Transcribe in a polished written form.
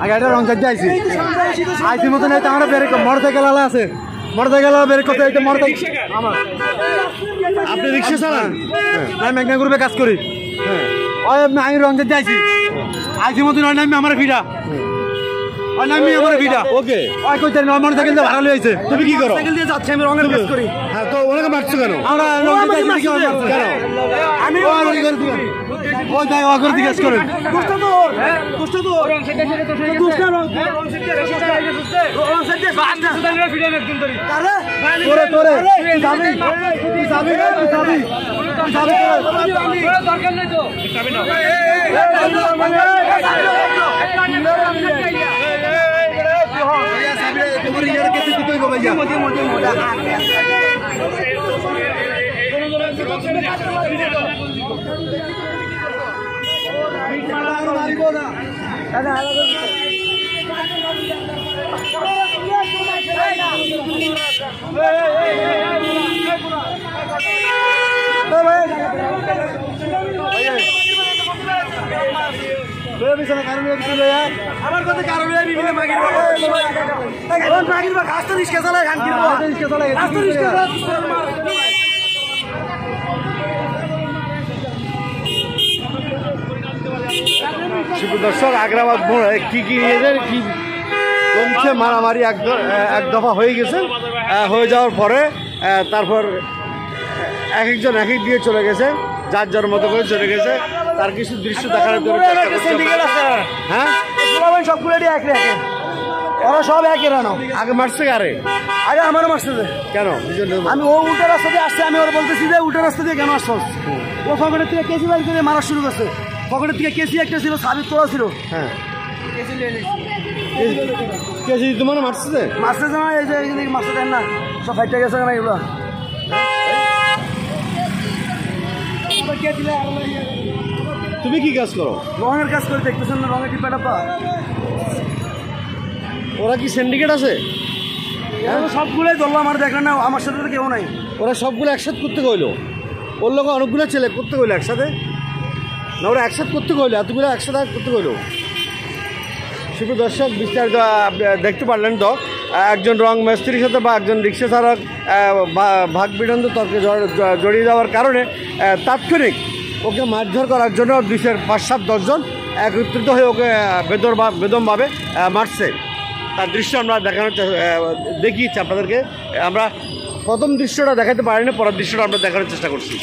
আগে রং চার্জে আইসি আইসি মতন আমার মোটরসাইকেল আলা আছে মোটরসাইকেল বের করতে আমার আপনি রিক্সা চালান আমি মেঘনা গ্রুপে কাজ করি আমি রং চার্জে আইসি আইসি মতন আমি আমার ভিড়া আমি আমার ভিড়া ওকে ওই কইতে মোটরসাইকেল দিয়ে ভাড়া লইছে তুমি কি করো সাইকেল দিয়ে যাচ্ছি আমি রঙের কাজ করি হ্যাঁ তো ওনাকে মারছো কেন আমরা রং চার্জে আইসি কেন আমি ওই যাই অগর জিজ্ঞেস করেন দুষ্ট তো রং সেটা দুষ্ট রং সেটা রং সেটা বান্দা সুদানের ভিডিও একদম ধরি আরে তোরে যাবি দরকার নেই তো যাবি না তোমার ইয়ার কেটে দিতেই গো ভাইয়া আমার কথা কারণে বিভিন্ন মাগির কাজ তো রিস্কা চালায় গান কিনবো দর্শক আগ্রাবাদ মোড়ে কি নিয়েছেন কি কমছে মারামারি এক দফা হয়ে গেছে হয়ে যাওয়ার পরে তারপর এক একজন এক এক দিয়ে চলে গেছে যার যার মতো করে চলে গেছে তার কিছু দৃশ্য দেখার জন্য হ্যাঁ সবগুলো ওরা সব একই রানো আগে মারছে আরে আগে আমারও মারছে কেন আমি ও উল্টা রাস্তা দিয়ে আসছে আমি ওরা বলতেছি যে উল্টা রাস্তা দিয়ে কেন আসছ ও পকেটের থেকে কেসি বাইর করে মারা শুরু করছে পকেটের থেকে কেসি একটা ছিল সাবিত তোলা ছিল হ্যাঁ কেসি তোমার মারছে না এই যে মারছে দেন না সব ফাইটটা গেছে না এগুলো তুমি কি কাজ করো রঙের কাজ করে দেখতেছেন না রঙের টিপাটা পা ওরা কি সিন্ডিকেট আছে সবগুলোই ধরলো আমার দেখলেন না আমার সাথে তো কেউ নাই ওরা সবগুলো একসাথে করতে কইলো ওর লোক অনেকগুলো ছেলে করতে কইলো একসাথে না ওরা একসাথে করতে কইলো এতগুলো একসাথে করতে কইলো শুধু দর্শক বিস্তারিত দেখতে পারলেন তো একজন রং মিস্ত্রির সাথে বা একজন রিক্সা চালক ভাগ বিড়ন্দ তর্কে জড়িয়ে যাওয়ার কারণে তাৎক্ষণিক ওকে মারধর করার জন্য 5-7-10 জন একত্রিত হয়ে ওকে বেদমভাবে মারছে তার দৃশ্য আমরা দেখিয়েছি আপনাদেরকে আমরা প্রথম দৃশ্যটা দেখাতে পারিনি পরের দৃশ্যটা আমরা দেখানোর চেষ্টা করছি।